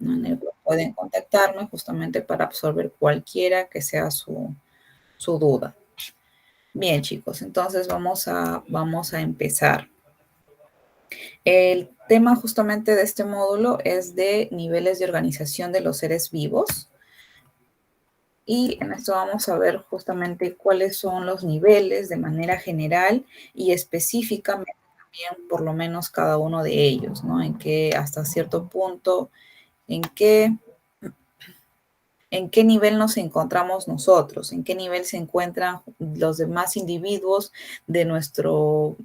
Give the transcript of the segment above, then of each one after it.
¿no? En el cual pueden contactarme justamente para absorber cualquiera que sea su duda. Bien, chicos, entonces vamos a empezar. El tema justamente de este módulo es de niveles de organización de los seres vivos. Y en esto vamos a ver justamente cuáles son los niveles de manera general y específicamente también por lo menos cada uno de ellos, ¿no? En qué hasta cierto punto, en qué nivel nos encontramos nosotros, en qué nivel se encuentran los demás individuos de nuestro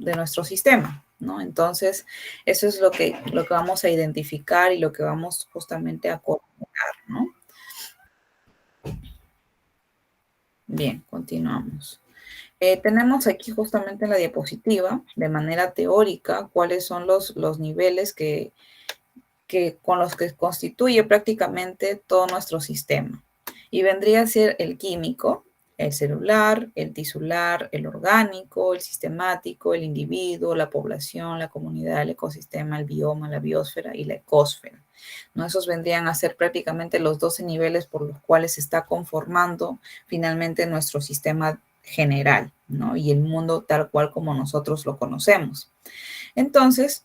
sistema, ¿no? Entonces, eso es lo que vamos a identificar y lo que vamos justamente a coordinar, ¿no? Bien, continuamos. Tenemos aquí justamente en la diapositiva, de manera teórica, cuáles son los niveles con los que constituye prácticamente todo nuestro sistema. Y vendría a ser el químico, el celular, el tisular, el orgánico, el sistemático, el individuo, la población, la comunidad, el ecosistema, el bioma, la biosfera y la ecósfera, ¿no? Esos vendrían a ser prácticamente los 12 niveles por los cuales se está conformando finalmente nuestro sistema general, ¿no? Y el mundo tal cual como nosotros lo conocemos. Entonces,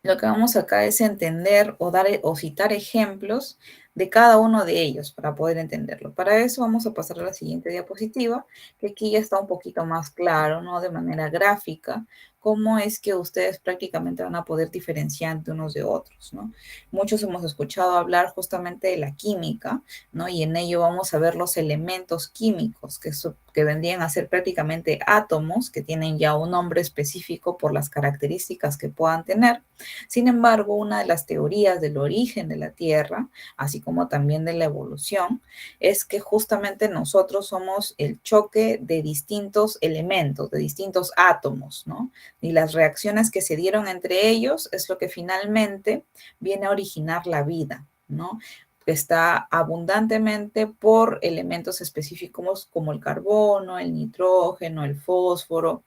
lo que vamos acá es entender o dar o citar ejemplos de cada uno de ellos para poder entenderlo. Para eso vamos a pasar a la siguiente diapositiva, que aquí ya está un poquito más claro, ¿no? De manera gráfica, cómo es que ustedes prácticamente van a poder diferenciar de unos de otros, ¿no? Muchos hemos escuchado hablar justamente de la química, ¿no? Y en ello vamos a ver los elementos químicos, que vendrían a ser prácticamente átomos, que tienen ya un nombre específico por las características que puedan tener. Sin embargo, una de las teorías del origen de la Tierra, así como también de la evolución, es que justamente nosotros somos el choque de distintos elementos, de distintos átomos, ¿no? Y las reacciones que se dieron entre ellos es lo que finalmente viene a originar la vida, ¿no? Está abundantemente por elementos específicos como el carbono, el nitrógeno, el fósforo,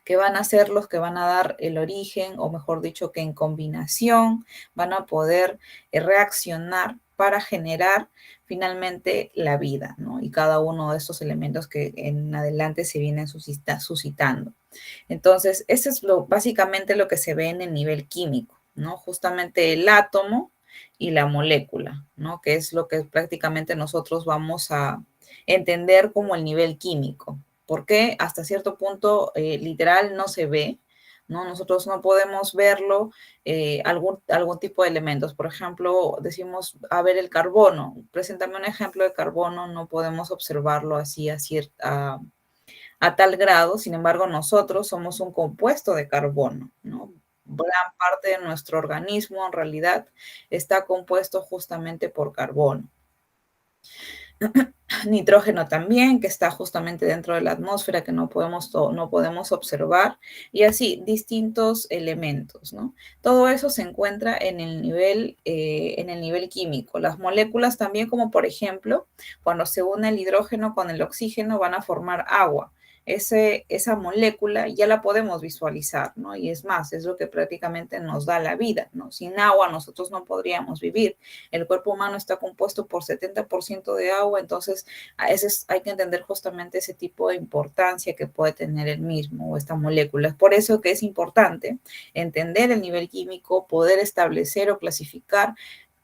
que van a ser los que van a dar el origen, o mejor dicho, que en combinación van a poder reaccionar para generar finalmente la vida, ¿no? Y cada uno de estos elementos que en adelante se vienen suscitando. Entonces, eso es básicamente lo que se ve en el nivel químico, ¿no? Justamente el átomo y la molécula, ¿no? Que es lo que prácticamente nosotros vamos a entender como el nivel químico. Porque hasta cierto punto literal no se ve, ¿no? Nosotros no podemos verlo, algún tipo de elementos. Por ejemplo, decimos, a ver, el carbono, preséntame un ejemplo de carbono, no podemos observarlo así a tal grado. Sin embargo, nosotros somos un compuesto de carbono, ¿no? Gran parte de nuestro organismo en realidad está compuesto justamente por carbono. Nitrógeno también, que está justamente dentro de la atmósfera, que no podemos observar, y así, distintos elementos, ¿no? Todo eso se encuentra en el nivel químico. Las moléculas también, como por ejemplo, cuando se une el hidrógeno con el oxígeno, van a formar agua. Esa molécula ya la podemos visualizar, ¿no? Y es más, es lo que prácticamente nos da la vida, ¿no? Sin agua nosotros no podríamos vivir. El cuerpo humano está compuesto por 70% de agua, entonces a veces hay que entender justamente ese tipo de importancia que puede tener el mismo o esta molécula. Es por eso que es importante entender el nivel químico, poder establecer o clasificar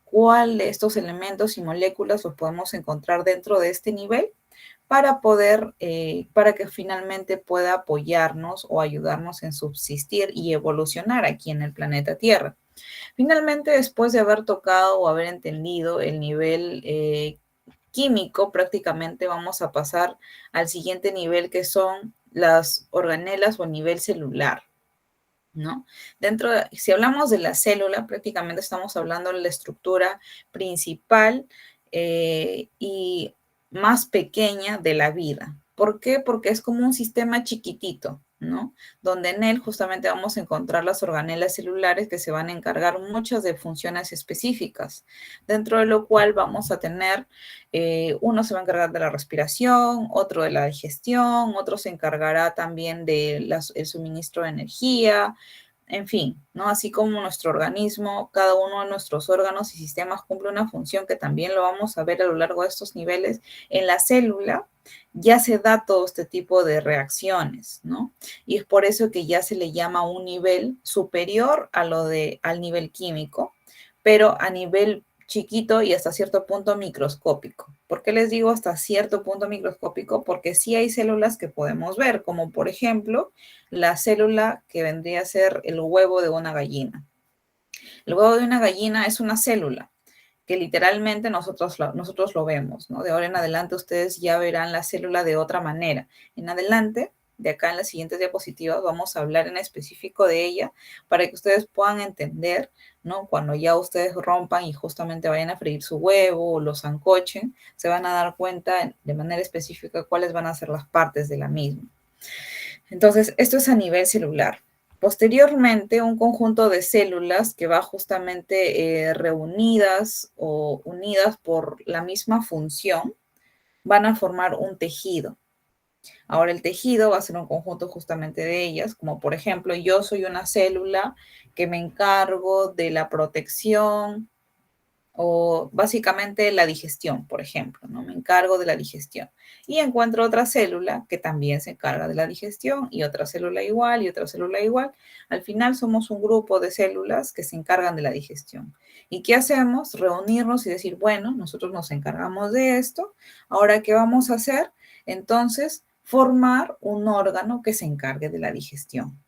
cuál de estos elementos y moléculas los podemos encontrar dentro de este nivel para para que finalmente pueda apoyarnos o ayudarnos en subsistir y evolucionar aquí en el planeta Tierra. Finalmente, después de haber tocado o haber entendido el nivel químico, prácticamente vamos a pasar al siguiente nivel, que son las organelas o a nivel celular, ¿no? Si hablamos de la célula, prácticamente estamos hablando de la estructura principal y más pequeña de la vida. ¿Por qué? Porque es como un sistema chiquitito, ¿no? Donde en él justamente vamos a encontrar las organelas celulares que se van a encargar muchas de funciones específicas, dentro de lo cual vamos a tener, uno se va a encargar de la respiración, otro de la digestión, otro se encargará también del suministro de energía, En fin, ¿no? Así como nuestro organismo, cada uno de nuestros órganos y sistemas cumple una función que también lo vamos a ver a lo largo de estos niveles, en la célula ya se da todo este tipo de reacciones, ¿no? Y es por eso que ya se le llama un nivel superior al nivel químico, pero a nivel chiquito y hasta cierto punto microscópico. ¿Por qué les digo hasta cierto punto microscópico? Porque sí hay células que podemos ver, como por ejemplo la célula que vendría a ser el huevo de una gallina. El huevo de una gallina es una célula que literalmente nosotros lo vemos, ¿no? De ahora en adelante ustedes ya verán la célula de otra manera. En adelante, de acá en las siguientes diapositivas, vamos a hablar en específico de ella para que ustedes puedan entender, ¿no? Cuando ya ustedes rompan y justamente vayan a freír su huevo o lo sancochen, se van a dar cuenta de manera específica cuáles van a ser las partes de la misma. Entonces, esto es a nivel celular. Posteriormente, un conjunto de células que va justamente reunidas o unidas por la misma función van a formar un tejido. Ahora, el tejido va a ser un conjunto justamente de ellas, como por ejemplo, yo soy una célula que me encargo de la protección o básicamente la digestión, por ejemplo, ¿no? Me encargo de la digestión. Y encuentro otra célula que también se encarga de la digestión y otra célula igual y otra célula igual. Al final somos un grupo de células que se encargan de la digestión. ¿Y qué hacemos? Reunirnos y decir, bueno, nosotros nos encargamos de esto, ahora ¿qué vamos a hacer? Entonces, formar un órgano que se encargue de la digestión.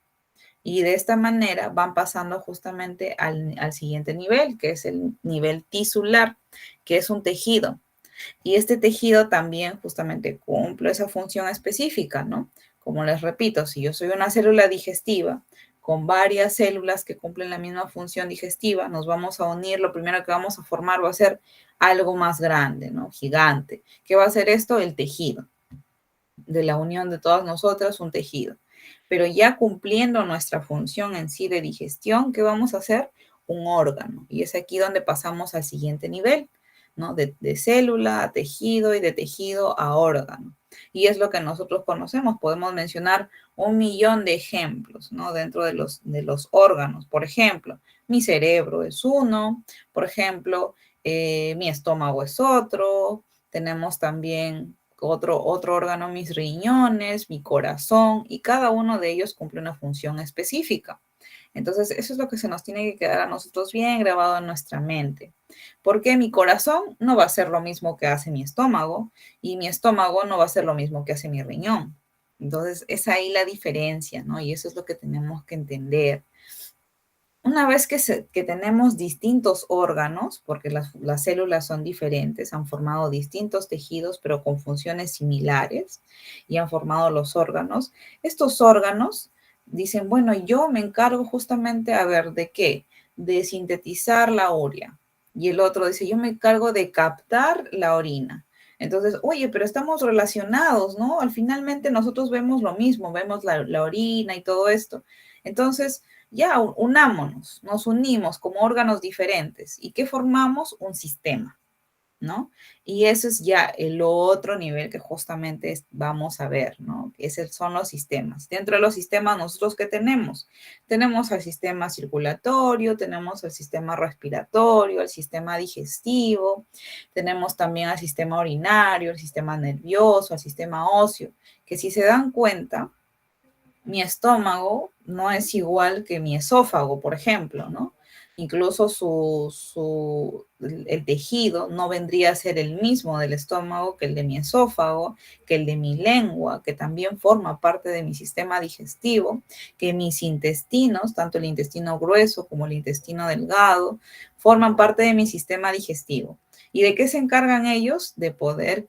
Y de esta manera van pasando justamente al siguiente nivel, que es el nivel tisular, que es un tejido. Y este tejido también justamente cumple esa función específica, ¿no? Como les repito, si yo soy una célula digestiva con varias células que cumplen la misma función digestiva, nos vamos a unir, lo primero que vamos a formar va a ser algo más grande, ¿no? Gigante. ¿Qué va a ser esto? El tejido. De la unión de todas nosotras, un tejido. Pero ya cumpliendo nuestra función en sí de digestión, ¿qué vamos a hacer? Un órgano. Y es aquí donde pasamos al siguiente nivel, ¿no? De célula a tejido y de tejido a órgano. Y es lo que nosotros conocemos. Podemos mencionar un millón de ejemplos, ¿no? Dentro de los órganos. Por ejemplo, mi cerebro es uno. Por ejemplo, mi estómago es otro. Tenemos también otro órgano, mis riñones, mi corazón, y cada uno de ellos cumple una función específica. Entonces, eso es lo que se nos tiene que quedar a nosotros bien grabado en nuestra mente. Porque mi corazón no va a ser lo mismo que hace mi estómago y mi estómago no va a ser lo mismo que hace mi riñón. Entonces, es ahí la diferencia, ¿no? Y eso es lo que tenemos que entender. Una vez que tenemos distintos órganos, porque las células son diferentes, han formado distintos tejidos, pero con funciones similares, y han formado los órganos, estos órganos dicen, bueno, yo me encargo justamente, a ver, ¿de qué? De sintetizar la urea. Y el otro dice, yo me encargo de captar la orina. Entonces, oye, pero estamos relacionados, ¿no? Al finalmente nosotros vemos lo mismo, vemos la orina y todo esto. Entonces, ya unámonos, nos unimos como órganos diferentes. ¿Y qué formamos? Un sistema, ¿no? Y eso es ya el otro nivel que justamente vamos a ver, ¿no? Son los sistemas. Dentro de los sistemas, ¿nosotros qué tenemos? Tenemos al sistema circulatorio, tenemos al sistema respiratorio, el sistema digestivo, tenemos también al sistema urinario, el sistema nervioso, el sistema óseo, que si se dan cuenta, mi estómago no es igual que mi esófago, por ejemplo, ¿no? Incluso el tejido no vendría a ser el mismo del estómago que el de mi esófago, que el de mi lengua, que también forma parte de mi sistema digestivo, que mis intestinos, tanto el intestino grueso como el intestino delgado, forman parte de mi sistema digestivo. ¿Y de qué se encargan ellos? De poder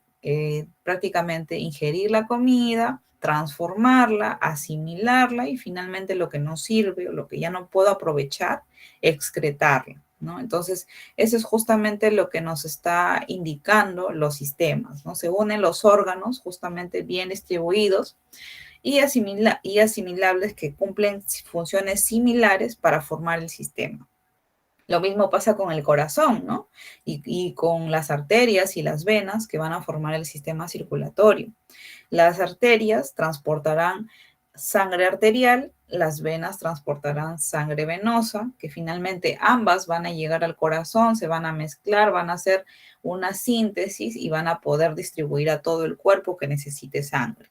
prácticamente ingerir la comida, transformarla, asimilarla y finalmente lo que no sirve o lo que ya no puedo aprovechar, excretarla, ¿no? Entonces, eso es justamente lo que nos está indicando los sistemas, ¿no? Se unen los órganos justamente bien distribuidos y asimilables que cumplen funciones similares para formar el sistema. Lo mismo pasa con el corazón, ¿no? Y con las arterias y las venas que van a formar el sistema circulatorio. Las arterias transportarán sangre arterial, las venas transportarán sangre venosa, que finalmente ambas van a llegar al corazón, se van a mezclar, van a hacer una síntesis y van a poder distribuir a todo el cuerpo que necesite sangre,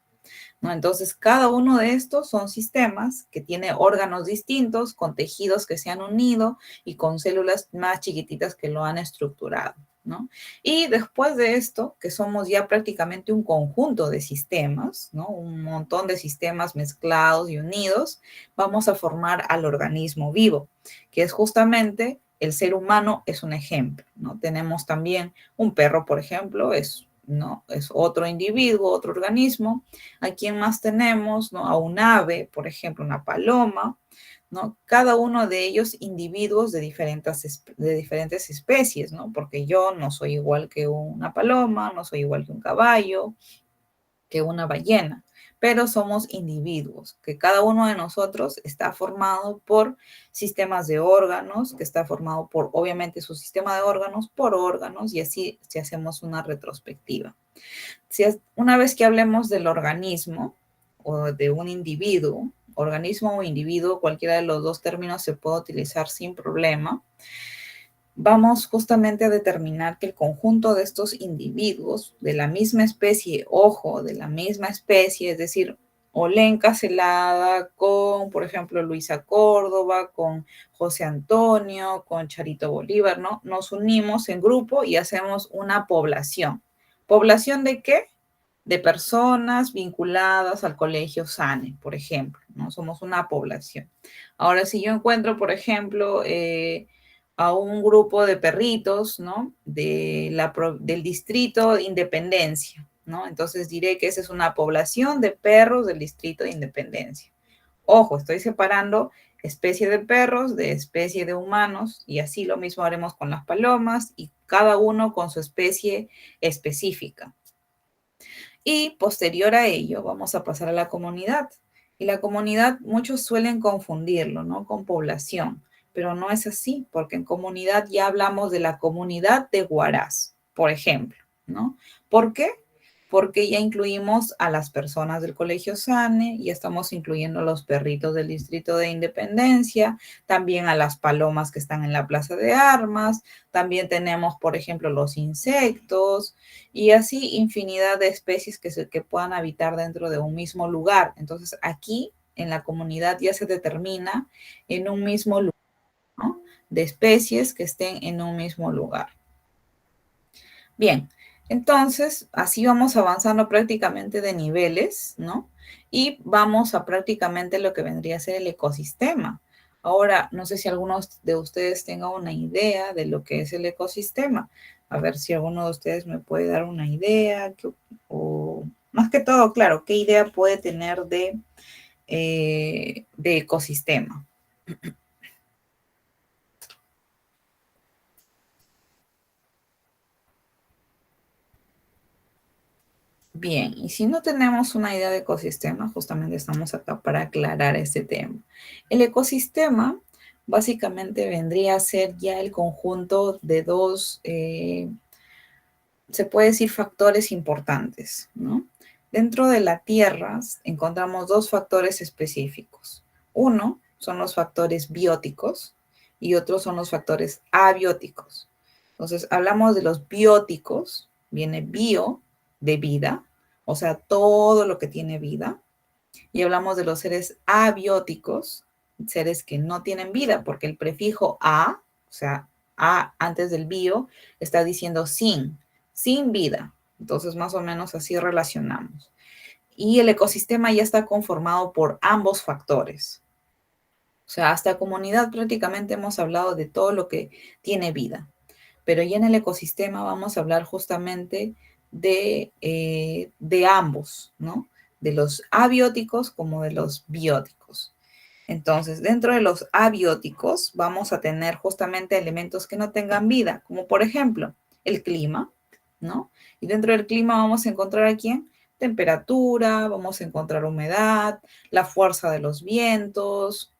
¿no? Entonces, cada uno de estos son sistemas que tiene órganos distintos, con tejidos que se han unido y con células más chiquititas que lo han estructurado, ¿no? Y después de esto, que somos ya prácticamente un conjunto de sistemas, ¿no? Un montón de sistemas mezclados y unidos, vamos a formar al organismo vivo, que es justamente el ser humano es un ejemplo, ¿no? Tenemos también un perro, por ejemplo, ¿no? Es otro individuo, otro organismo. ¿A quién más tenemos? ¿No? A un ave, por ejemplo, una paloma, ¿no? Cada uno de ellos individuos de diferentes especies, ¿no? Porque yo no soy igual que una paloma, no soy igual que un caballo, que una ballena, pero somos individuos, que cada uno de nosotros está formado por sistemas de órganos, que está formado por, obviamente, su sistema de órganos por órganos, y así si hacemos una retrospectiva. Una vez que hablemos del organismo o de un individuo, organismo o individuo, cualquiera de los dos términos se puede utilizar sin problema, vamos justamente a determinar que el conjunto de estos individuos de la misma especie, ojo, de la misma especie, es decir, Olenka Celada con, por ejemplo, Luisa Córdoba, con José Antonio, con Charito Bolívar, ¿no? Nos unimos en grupo y hacemos una población. ¿Población de qué? De personas vinculadas al colegio SANE, por ejemplo, ¿no? Somos una población. Ahora, si yo encuentro, por ejemplo, a un grupo de perritos, ¿no? Del distrito de Independencia, ¿no? Entonces diré que esa es una población de perros del distrito de Independencia. Ojo, estoy separando especie de perros de especie de humanos y así lo mismo haremos con las palomas y cada uno con su especie específica. Y posterior a ello vamos a pasar a la comunidad. Y la comunidad, muchos suelen confundirlo, ¿no? Con población, pero no es así, porque en comunidad ya hablamos de la comunidad de Huaraz, por ejemplo, ¿no? ¿Por qué? Porque ya incluimos a las personas del Colegio SANE, ya estamos incluyendo a los perritos del Distrito de Independencia, también a las palomas que están en la Plaza de Armas, también tenemos, por ejemplo, los insectos, y así infinidad de especies que puedan habitar dentro de un mismo lugar. Entonces, aquí en la comunidad ya se determina en un mismo lugar, ¿no? De especies que estén en un mismo lugar. Bien, entonces así vamos avanzando prácticamente de niveles, ¿no? Y vamos a prácticamente lo que vendría a ser el ecosistema. Ahora, no sé si algunos de ustedes tengan una idea de lo que es el ecosistema. A ver si alguno de ustedes me puede dar una idea, o más que todo, claro, qué idea puede tener de ecosistema. Bien, y si no tenemos una idea de ecosistema, justamente estamos acá para aclarar este tema. El ecosistema básicamente vendría a ser ya el conjunto de dos, se puede decir, factores importantes, ¿no? Dentro de la Tierra encontramos dos factores específicos. Uno son los factores bióticos y otros son los factores abióticos. Entonces, hablamos de los bióticos, viene bio de vida, o sea, todo lo que tiene vida, y hablamos de los seres abióticos, seres que no tienen vida, porque el prefijo a, o sea, a antes del bio, está diciendo sin vida. Entonces, más o menos así relacionamos. Y el ecosistema ya está conformado por ambos factores. O sea, hasta comunidad prácticamente hemos hablado de todo lo que tiene vida. Pero ya en el ecosistema vamos a hablar justamente de ambos, ¿no? De los abióticos como de los bióticos. Entonces, dentro de los abióticos vamos a tener justamente elementos que no tengan vida, como por ejemplo el clima, ¿no? Y dentro del clima vamos a encontrar aquí temperatura, vamos a encontrar humedad, la fuerza de los vientos,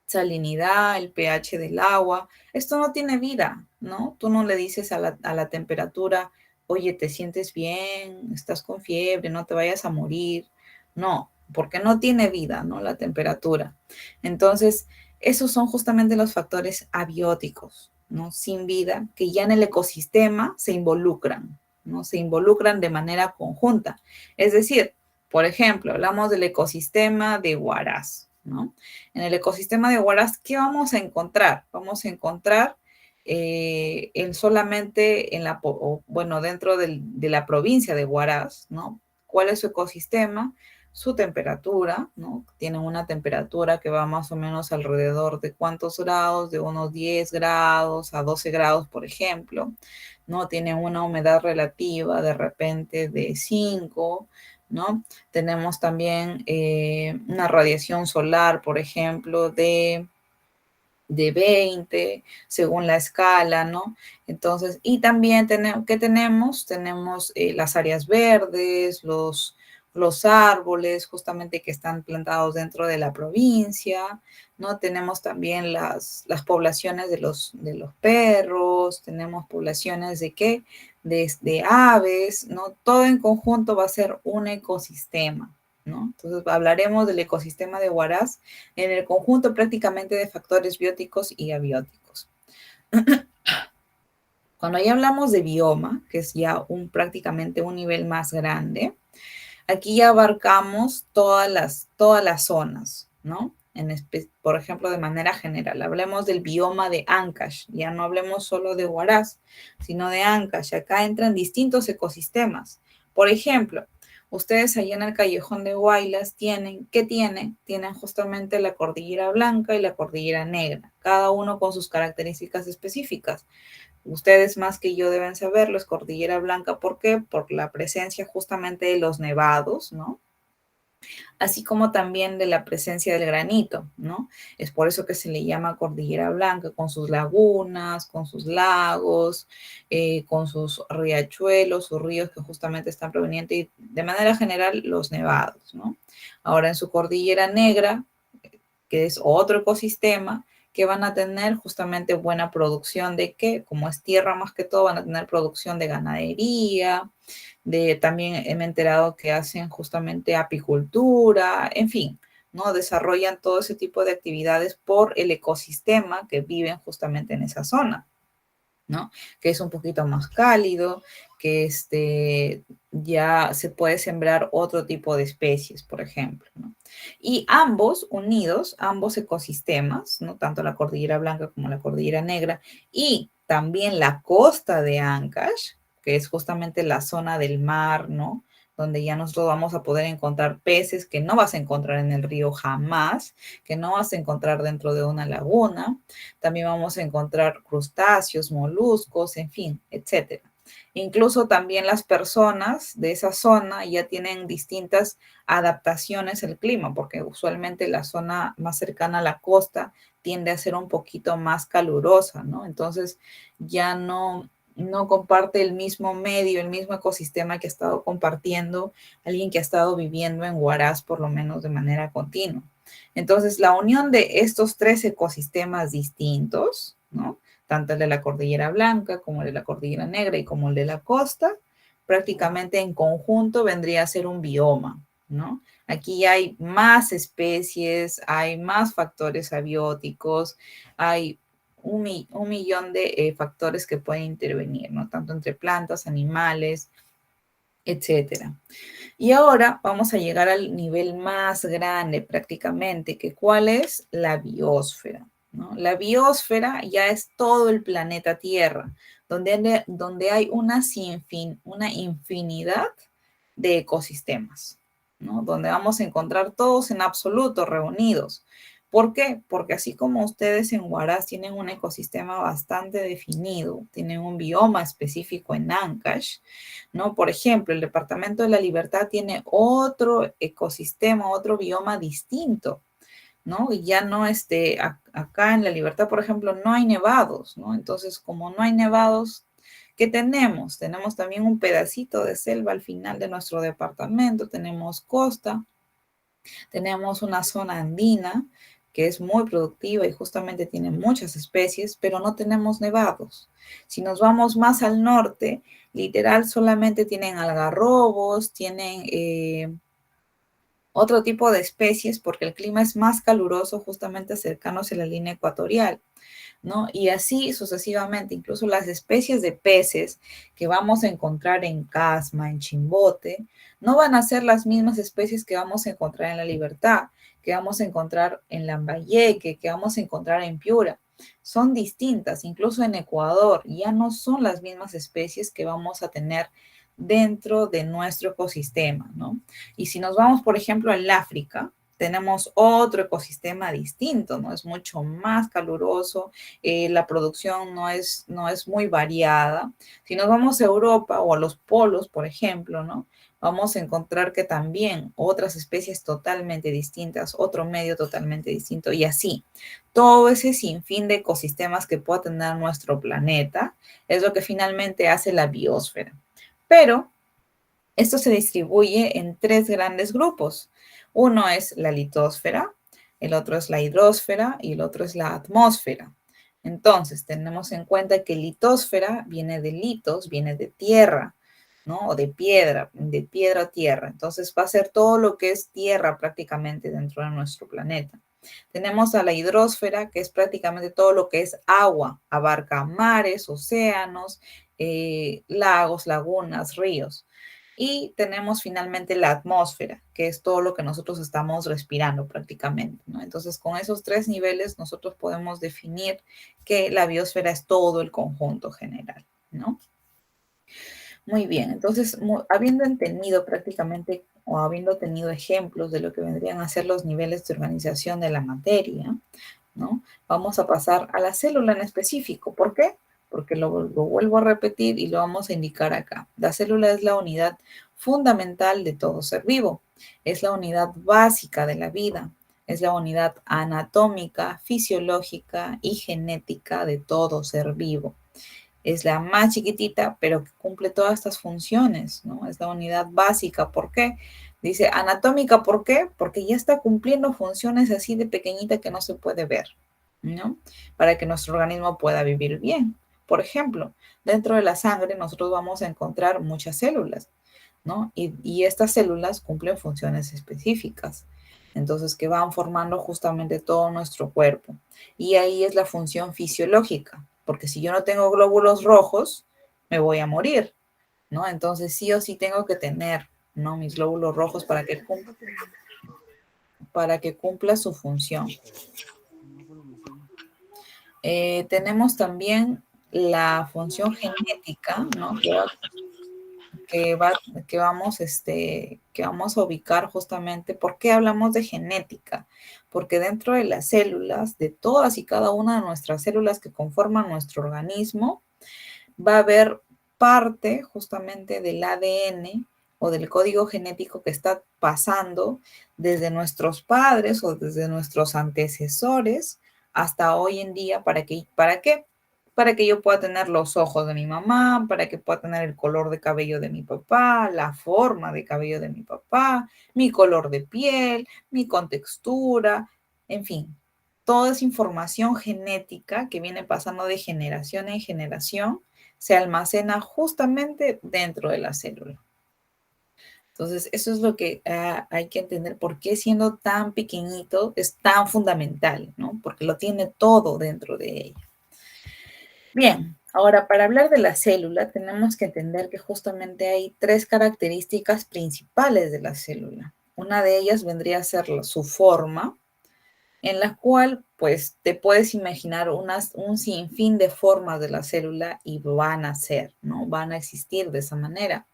salinidad, el pH del agua. Esto no tiene vida, ¿no? Tú no le dices a la temperatura, oye, ¿te sientes bien? ¿Estás con fiebre? No te vayas a morir. No, porque no tiene vida, ¿no? La temperatura. Entonces, esos son justamente los factores abióticos, ¿no? Sin vida, que ya en el ecosistema se involucran, ¿no? Se involucran de manera conjunta. Es decir, por ejemplo, hablamos del ecosistema de Huaraz, ¿no? En el ecosistema de Huaraz, ¿qué vamos a encontrar? Vamos a encontrar solamente en bueno, dentro de la provincia de Huaraz, ¿no? ¿Cuál es su ecosistema? Su temperatura, ¿no? Tienen una temperatura que va más o menos alrededor de cuántos grados, de unos 10 grados a 12 grados, por ejemplo, ¿no? Tienen una humedad relativa de repente de 5, ¿no? Tenemos también una radiación solar, por ejemplo, de 20, según la escala, ¿no? Entonces, y también tenemos, ¿qué tenemos? Tenemos las áreas verdes, los árboles justamente que están plantados dentro de la provincia, ¿no? Tenemos también las poblaciones de los perros, tenemos poblaciones de qué? De aves, ¿no? Todo en conjunto va a ser un ecosistema, ¿no? Entonces hablaremos del ecosistema de Huaraz en el conjunto prácticamente de factores bióticos y abióticos. Cuando ya hablamos de bioma, que es ya prácticamente un nivel más grande, aquí ya abarcamos todas las zonas, ¿no? Por ejemplo, de manera general, hablemos del bioma de Ancash, ya no hablemos solo de Huaraz, sino de Ancash. Acá entran distintos ecosistemas. Por ejemplo, ustedes allá en el Callejón de Huaylas ¿qué tienen? Tienen justamente la Cordillera Blanca y la Cordillera Negra, cada uno con sus características específicas. Ustedes más que yo deben saberlo, es Cordillera Blanca. ¿Por qué? Por la presencia justamente de los nevados, ¿no? Así como también de la presencia del granito, ¿no? Es por eso que se le llama Cordillera Blanca, con sus lagunas, con sus lagos, con sus riachuelos, sus ríos que justamente están provenientes, y de manera general, los nevados, ¿no? Ahora en su Cordillera Negra, que es otro ecosistema, que van a tener justamente buena producción de qué, como es tierra más que todo, van a tener producción de ganadería, también me he enterado que hacen justamente apicultura, en fin, ¿no? Desarrollan todo ese tipo de actividades por el ecosistema que viven justamente en esa zona, ¿no? Que es un poquito más cálido, que ya se puede sembrar otro tipo de especies, por ejemplo, ¿no? Y ambos unidos, ambos ecosistemas, ¿no? Tanto la Cordillera Blanca como la Cordillera Negra y también la costa de Ancash, que es justamente la zona del mar, ¿no? Donde ya nosotros vamos a poder encontrar peces que no vas a encontrar en el río jamás, que no vas a encontrar dentro de una laguna. También vamos a encontrar crustáceos, moluscos, en fin, etcétera. Incluso también las personas de esa zona ya tienen distintas adaptaciones al clima, porque usualmente la zona más cercana a la costa tiende a ser un poquito más calurosa, ¿no? Entonces ya no comparte el mismo medio, el mismo ecosistema que ha estado compartiendo alguien que ha estado viviendo en Huaraz por lo menos de manera continua. Entonces, la unión de estos tres ecosistemas distintos, ¿no? Tanto el de la Cordillera Blanca como el de la Cordillera Negra y como el de la costa, prácticamente en conjunto vendría a ser un bioma, ¿no? Aquí hay más especies, hay más factores abióticos, hay un millón de factores que pueden intervenir, ¿no? Tanto entre plantas, animales, etcétera. Y ahora vamos a llegar al nivel más grande prácticamente, que cuál es la biosfera, ¿no? La biosfera ya es todo el planeta Tierra, donde hay una infinidad de ecosistemas, ¿no? Donde vamos a encontrar todos en absoluto reunidos. ¿Por qué? Porque así como ustedes en Huaraz tienen un ecosistema bastante definido, tienen un bioma específico en Ancash, ¿no? Por ejemplo, el Departamento de la Libertad tiene otro ecosistema, otro bioma distinto, ¿no? Y ya no acá en la Libertad, por ejemplo, no hay nevados, ¿no? Entonces, como no hay nevados, ¿qué tenemos? Tenemos también un pedacito de selva al final de nuestro departamento, tenemos costa, tenemos una zona andina que es muy productiva y justamente tiene muchas especies, pero no tenemos nevados. Si nos vamos más al norte, literal solamente tienen algarrobos, tienen otro tipo de especies porque el clima es más caluroso justamente cercanos a la línea ecuatorial, ¿no? Y así sucesivamente, incluso las especies de peces que vamos a encontrar en Casma, en Chimbote, no van a ser las mismas especies que vamos a encontrar en La Libertad, que vamos a encontrar en Lambayeque, que vamos a encontrar en Piura. Son distintas, incluso en Ecuador, ya no son las mismas especies que vamos a tener dentro de nuestro ecosistema, ¿no? Y si nos vamos, por ejemplo, al África, tenemos otro ecosistema distinto, ¿no? Es mucho más caluroso, la producción no es muy variada. Si nos vamos a Europa o a los polos, por ejemplo, ¿no? Vamos a encontrar que también otras especies totalmente distintas, otro medio totalmente distinto y así. Todo ese sinfín de ecosistemas que pueda tener nuestro planeta es lo que finalmente hace la biosfera. Pero esto se distribuye en tres grandes grupos. Uno es la litosfera, el otro es la hidrosfera y el otro es la atmósfera. Entonces, tenemos en cuenta que litosfera viene de litos, viene de tierra, ¿no? O de piedra a tierra. Entonces, va a ser todo lo que es tierra prácticamente dentro de nuestro planeta. Tenemos a la hidrosfera, que es prácticamente todo lo que es agua, abarca mares, océanos, lagos, lagunas, ríos. Y tenemos finalmente la atmósfera, que es todo lo que nosotros estamos respirando prácticamente, ¿no? Entonces, con esos tres niveles, nosotros podemos definir que la biosfera es todo el conjunto general, ¿no? Muy bien, entonces, habiendo entendido prácticamente o habiendo tenido ejemplos de lo que vendrían a ser los niveles de organización de la materia, ¿no? Vamos a pasar a la célula en específico. ¿Por qué? Porque lo vuelvo a repetir y lo vamos a indicar acá. La célula es la unidad fundamental de todo ser vivo. Es la unidad básica de la vida. Es la unidad anatómica, fisiológica y genética de todo ser vivo. Es la más chiquitita, pero que cumple todas estas funciones, ¿no? Es la unidad básica. ¿Por qué? Dice anatómica, ¿por qué? Porque ya está cumpliendo funciones así de pequeñita que no se puede ver, ¿no? Para que nuestro organismo pueda vivir bien. Por ejemplo, dentro de la sangre nosotros vamos a encontrar muchas células, ¿no? Y estas células cumplen funciones específicas. Entonces, que van formando justamente todo nuestro cuerpo. Y ahí es la función fisiológica, porque si yo no tengo glóbulos rojos, me voy a morir, ¿no? Entonces, sí o sí tengo que tener, ¿no? Mis glóbulos rojos para que cumpla su función. Tenemos también la función genética, ¿no? que, va, que vamos a ubicar justamente. ¿Por qué hablamos de genética? Porque dentro de las células, de todas y cada una de nuestras células que conforman nuestro organismo, va a haber parte justamente del ADN o del código genético que está pasando desde nuestros padres o desde nuestros antecesores hasta hoy en día. ¿Para qué? Para que yo pueda tener los ojos de mi mamá, para que pueda tener el color de cabello de mi papá, la forma de cabello de mi papá, mi color de piel, mi contextura, en fin, toda esa información genética que viene pasando de generación en generación se almacena justamente dentro de la célula. Entonces, eso es lo que hay que entender, por qué siendo tan pequeñito es tan fundamental, ¿no? Porque lo tiene todo dentro de ella. Bien, ahora para hablar de la célula tenemos que entender que justamente hay tres características principales de la célula. Una de ellas vendría a ser su forma, en la cual pues te puedes imaginar un sinfín de formas de la célula y van a ser, ¿no? Van a existir de esa manera.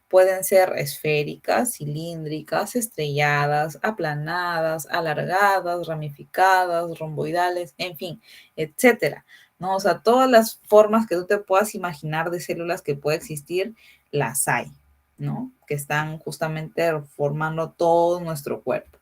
Pueden ser esféricas, cilíndricas, estrelladas, aplanadas, alargadas, ramificadas, romboidales, en fin, etcétera, ¿no? O sea, todas las formas que tú te puedas imaginar de células que puede existir, las hay, ¿no? Que están justamente formando todo nuestro cuerpo.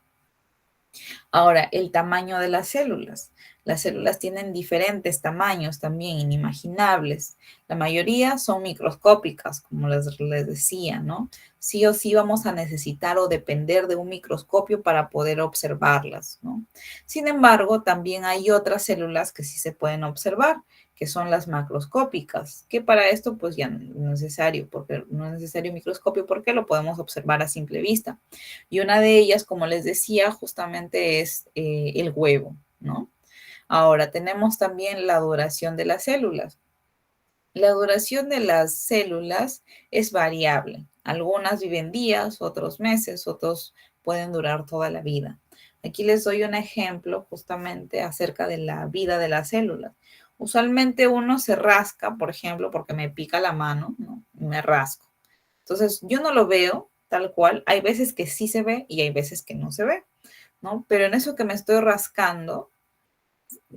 Ahora, el tamaño de las células. Las células tienen diferentes tamaños también, inimaginables. La mayoría son microscópicas, como les decía, ¿no? Sí o sí vamos a necesitar o depender de un microscopio para poder observarlas, ¿no? Sin embargo, también hay otras células que sí se pueden observar, que son las macroscópicas, que para esto pues ya no es necesario, porque no es necesario microscopio porque lo podemos observar a simple vista. Y una de ellas, como les decía, justamente es el huevo, ¿no? Ahora, tenemos también la duración de las células. La duración de las células es variable. Algunas viven días, otros meses, otros pueden durar toda la vida. Aquí les doy un ejemplo justamente acerca de la vida de las células. Usualmente uno se rasca, por ejemplo, porque me pica la mano, ¿no? Y me rasco. Entonces, yo no lo veo tal cual. Hay veces que sí se ve y hay veces que no se ve, ¿no? Pero en eso que me estoy rascando,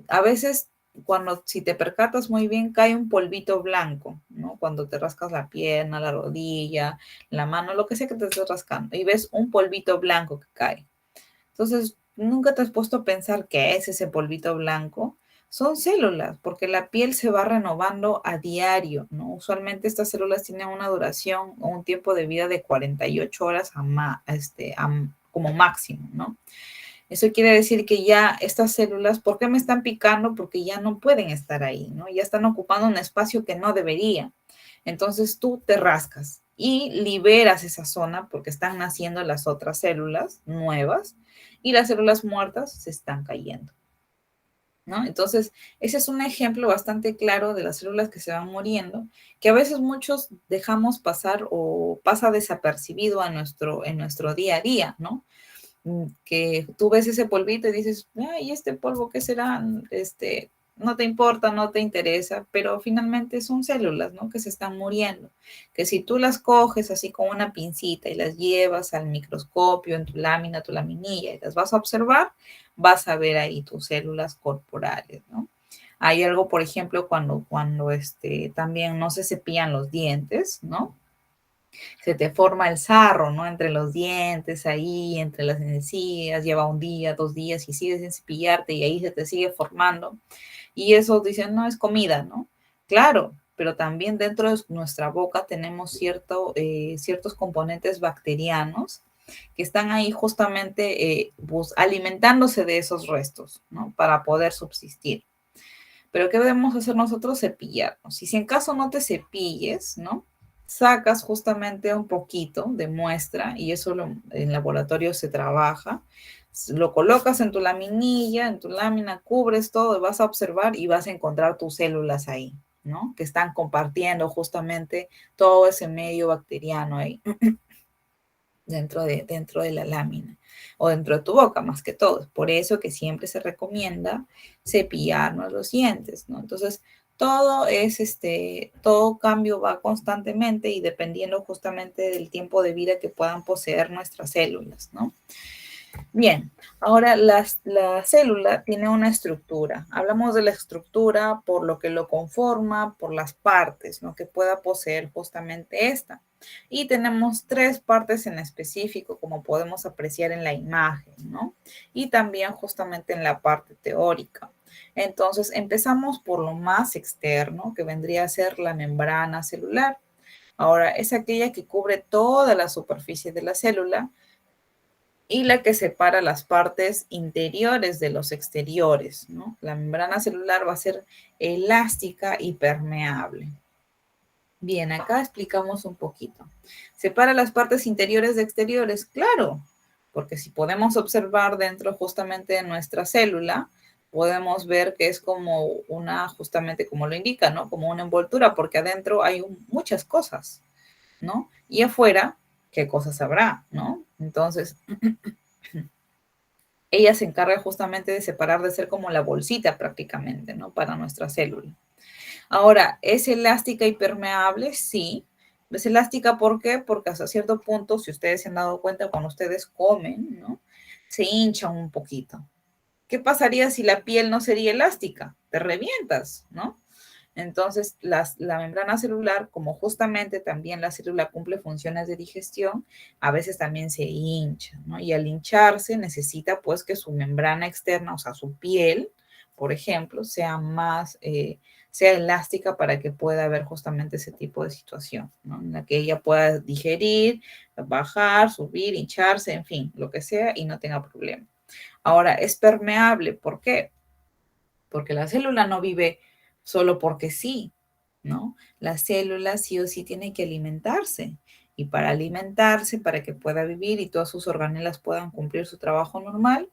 a veces cuando si te percatas muy bien cae un polvito blanco, ¿no? Cuando te rascas la pierna, la rodilla, la mano, lo que sea que te estés rascando y ves un polvito blanco que cae. Entonces, nunca te has puesto a pensar qué es ese polvito blanco. Son células, porque la piel se va renovando a diario, ¿no? Usualmente estas células tienen una duración o un tiempo de vida de 48 horas como máximo, ¿no? Eso quiere decir que ya estas células, ¿por qué me están picando? Porque ya no pueden estar ahí, ¿no? Ya están ocupando un espacio que no debería. Entonces tú te rascas y liberas esa zona porque están naciendo las otras células nuevas y las células muertas se están cayendo, ¿no? Entonces, ese es un ejemplo bastante claro de las células que se van muriendo, que a veces muchos dejamos pasar o pasa desapercibido en nuestro día a día, ¿no? Que tú ves ese polvito y dices, ay, este polvo, ¿qué será? No te importa, no te interesa, pero finalmente son células, ¿no? Que se están muriendo, que si tú las coges así con una pincita y las llevas al microscopio en tu lámina, tu laminilla, y las vas a observar, vas a ver ahí tus células corporales, ¿no? Hay algo, por ejemplo, cuando también no se cepillan los dientes, ¿no? Se te forma el sarro, ¿no? Entre los dientes, ahí, entre las encías, lleva un día, 2 días y sigues sin cepillarte y ahí se te sigue formando. Y eso dicen, no es comida, ¿no? Claro, pero también dentro de nuestra boca tenemos ciertos componentes bacterianos que están ahí justamente alimentándose de esos restos, ¿no? Para poder subsistir. Pero ¿qué debemos hacer nosotros? Cepillarnos. Y si en caso no te cepilles, ¿no? Sacas justamente un poquito de muestra y eso en laboratorio se trabaja. Lo colocas en tu laminilla, en tu lámina, cubres todo y vas a observar y vas a encontrar tus células ahí, ¿no? Que están compartiendo justamente todo ese medio bacteriano ahí dentro de la lámina o dentro de tu boca más que todo. Es por eso que siempre se recomienda cepillarnos los dientes, ¿no? Entonces, todo cambio va constantemente y dependiendo justamente del tiempo de vida que puedan poseer nuestras células, ¿no? Bien, ahora la célula tiene una estructura. Hablamos de la estructura por lo que lo conforma, por las partes, ¿no? Que pueda poseer justamente esta. Y tenemos 3 partes en específico, como podemos apreciar en la imagen, ¿no? Y también justamente en la parte teórica. Entonces, empezamos por lo más externo, que vendría a ser la membrana celular. Ahora, es aquella que cubre toda la superficie de la célula y la que separa las partes interiores de los exteriores, ¿no? La membrana celular va a ser elástica y permeable. Bien, acá explicamos un poquito. ¿Separa las partes interiores de exteriores? Claro, porque si podemos observar dentro justamente de nuestra célula, podemos ver que es como justamente como lo indica, ¿no? Como una envoltura, porque adentro hay muchas cosas, ¿no? Y afuera, ¿qué cosas habrá, ¿no? Entonces, ella se encarga justamente de separar, de ser como la bolsita prácticamente, ¿no? Para nuestra célula. Ahora, ¿es elástica y permeable? Sí. ¿Es elástica por qué? Porque hasta cierto punto, si ustedes se han dado cuenta, cuando ustedes comen, ¿no? Se hinchan un poquito. ¿Qué pasaría si la piel no sería elástica? Te revientas, ¿no? Entonces, la membrana celular, como justamente también la célula cumple funciones de digestión, a veces también se hincha, ¿no? Y al hincharse necesita pues que su membrana externa, o sea, su piel, por ejemplo, sea más, sea elástica para que pueda haber justamente ese tipo de situación, ¿no? En la que ella pueda digerir, bajar, subir, hincharse, en fin, lo que sea, y no tenga problema. Ahora, es permeable, ¿por qué? Porque la célula no vive solo porque sí, ¿no? La célula sí o sí tiene que alimentarse. Y para alimentarse, para que pueda vivir y todas sus organelas puedan cumplir su trabajo normal,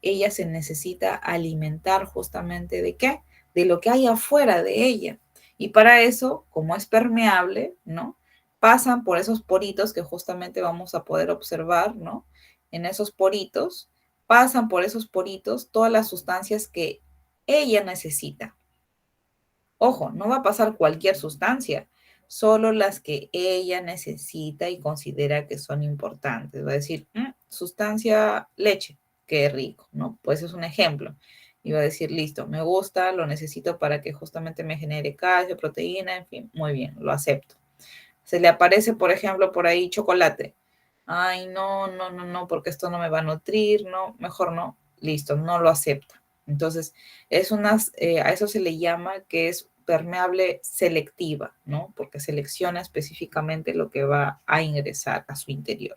ella se necesita alimentar justamente de qué? De lo que hay afuera de ella. Y para eso, como es permeable, ¿no? Pasan por esos poritos que justamente vamos a poder observar, ¿no? En esos poritos, pasan por esos poritos todas las sustancias que ella necesita. Ojo, no va a pasar cualquier sustancia, solo las que ella necesita y considera que son importantes. Va a decir, sustancia leche, qué rico, ¿no? Pues es un ejemplo. Y va a decir, listo, me gusta, lo necesito para que justamente me genere calcio, proteína, en fin, muy bien, lo acepto. Se le aparece, por ejemplo, por ahí chocolate. Ay, no, no, no, no, porque esto no me va a nutrir, no, mejor no. Listo, no lo acepta. Entonces, a eso se le llama que es permeable selectiva, ¿no? Porque selecciona específicamente lo que va a ingresar a su interior.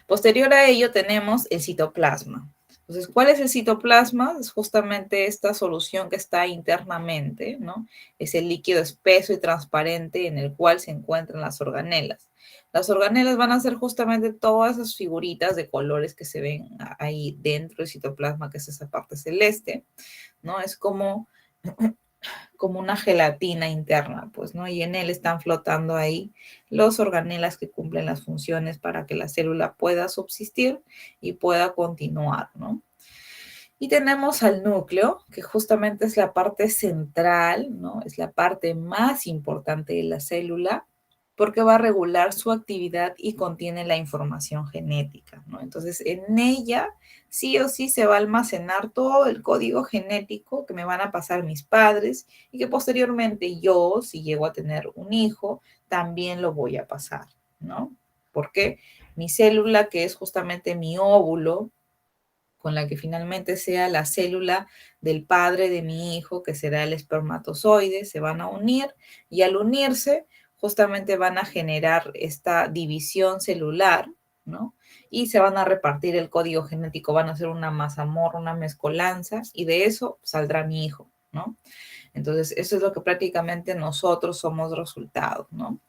Posterior a ello tenemos el citoplasma. Entonces, ¿cuál es el citoplasma? Es justamente esta solución que está internamente, ¿no? Es el líquido espeso y transparente en el cual se encuentran las organelas. Las organelas van a ser justamente todas esas figuritas de colores que se ven ahí dentro del citoplasma, que es esa parte celeste, ¿no? Es como una gelatina interna, pues, ¿no? Y en él están flotando ahí los organelas que cumplen las funciones para que la célula pueda subsistir y pueda continuar, ¿no? Y tenemos al núcleo, que justamente es la parte central, ¿no? Es la parte más importante de la célula, porque va a regular su actividad y contiene la información genética, ¿no? Entonces, en ella sí o sí se va a almacenar todo el código genético que me van a pasar mis padres y que posteriormente yo, si llego a tener un hijo, también lo voy a pasar, ¿no? Porque mi célula, que es justamente mi óvulo, con la que finalmente sea la célula del padre de mi hijo, que será el espermatozoide, se van a unir y al unirse justamente van a generar esta división celular, ¿no? Y se van a repartir el código genético, van a hacer una mazamorra, una mezcolanza y de eso saldrá mi hijo, ¿no? Entonces, eso es lo que prácticamente nosotros somos resultados, ¿no?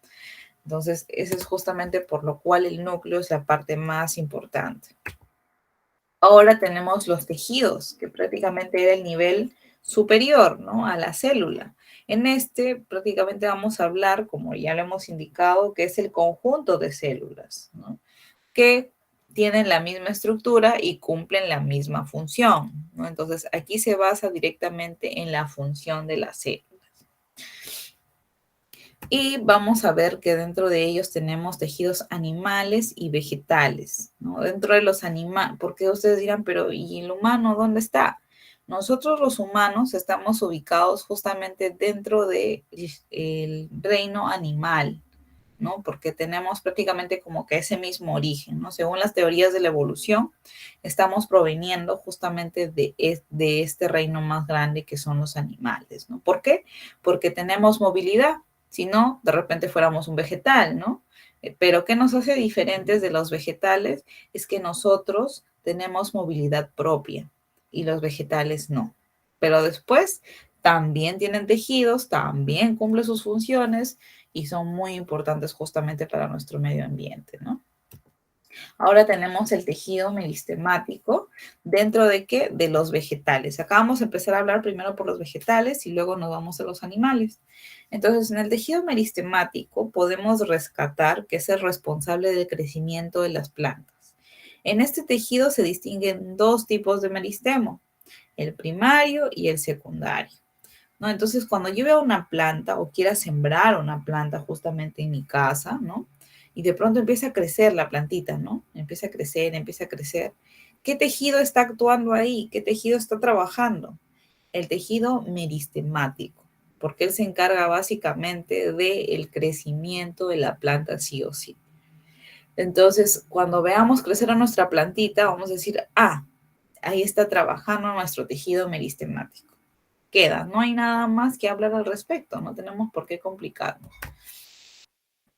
Entonces, eso es justamente por lo cual el núcleo es la parte más importante. Ahora tenemos los tejidos, que prácticamente era el nivel superior, ¿no? A la célula. En este prácticamente vamos a hablar, como ya lo hemos indicado, que es el conjunto de células, ¿no? Que tienen la misma estructura y cumplen la misma función, ¿no? Entonces, aquí se basa directamente en la función de la célula. Y vamos a ver que dentro de ellos tenemos tejidos animales y vegetales, ¿no? Dentro de los animales, porque ustedes dirán, pero ¿y el humano dónde está? Nosotros los humanos estamos ubicados justamente dentro del reino animal, ¿no? Porque tenemos prácticamente como que ese mismo origen, ¿no? Según las teorías de la evolución, estamos proveniendo justamente de este reino más grande que son los animales, ¿no? ¿Por qué? Porque tenemos movilidad. Si no, de repente fuéramos un vegetal, ¿no? Pero ¿qué nos hace diferentes de los vegetales? Es que nosotros tenemos movilidad propia y los vegetales no. Pero después también tienen tejidos, también cumplen sus funciones y son muy importantes justamente para nuestro medio ambiente, ¿no? Ahora tenemos el tejido meristemático, ¿dentro de qué? De los vegetales. Acá vamos a empezar a hablar primero por los vegetales y luego nos vamos a los animales. Entonces, en el tejido meristemático podemos rescatar que es el responsable del crecimiento de las plantas. En este tejido se distinguen dos tipos de meristemo, el primario y el secundario, ¿no? Entonces, cuando yo veo una planta o quiera sembrar una planta justamente en mi casa, ¿no? Y de pronto empieza a crecer la plantita, ¿no? Empieza a crecer, empieza a crecer. ¿Qué tejido está actuando ahí? ¿Qué tejido está trabajando? El tejido meristemático, porque él se encarga básicamente del crecimiento de la planta sí o sí. Entonces, cuando veamos crecer a nuestra plantita, vamos a decir, ah, ahí está trabajando nuestro tejido meristemático. Queda, no hay nada más que hablar al respecto, no tenemos por qué complicarnos.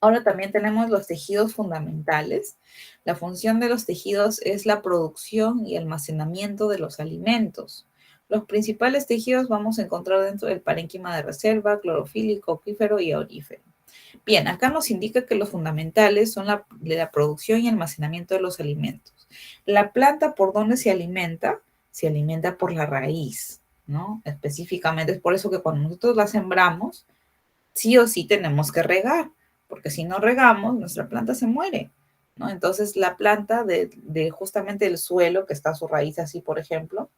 Ahora también tenemos los tejidos fundamentales. La función de los tejidos es la producción y almacenamiento de los alimentos. Los principales tejidos vamos a encontrar dentro del parénquima de reserva, clorofílico, acuífero y aurífero. Bien, acá nos indica que los fundamentales son la producción y almacenamiento de los alimentos. La planta, ¿por dónde se alimenta? Se alimenta por la raíz, ¿no? Específicamente, es por eso que cuando nosotros la sembramos, sí o sí tenemos que regar, porque si no regamos, nuestra planta se muere, ¿no? Entonces, la planta de justamente el suelo, que está a su raíz así, por ejemplo,